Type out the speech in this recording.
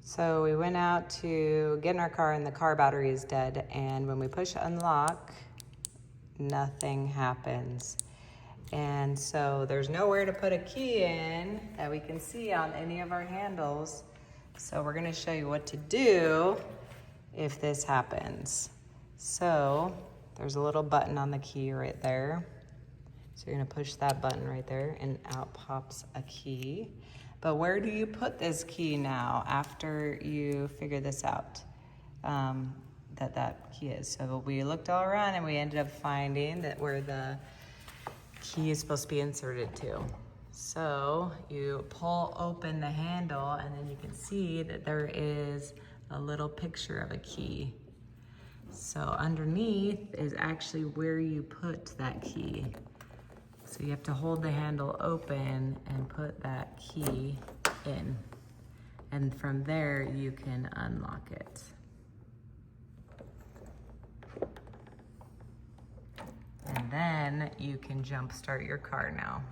So we went out to get in our car and the car battery is dead. And when we push unlock, nothing happens. And so there's nowhere to put a key in that we can see on any of our handles. So we're gonna show you what to do if this happens. So there's a little button on the key right there. So you're gonna push that button right there and out pops a key. But where do you put this key now after you figure this out, that key is? So we looked all around and we ended up finding that where the key is supposed to be inserted to. So you pull open the handle and then you can see that there is a little picture of a key. So underneath is actually where you put that key. So you have to hold the handle open and put that key in. And from there you can unlock it. And then you can jump start your car now.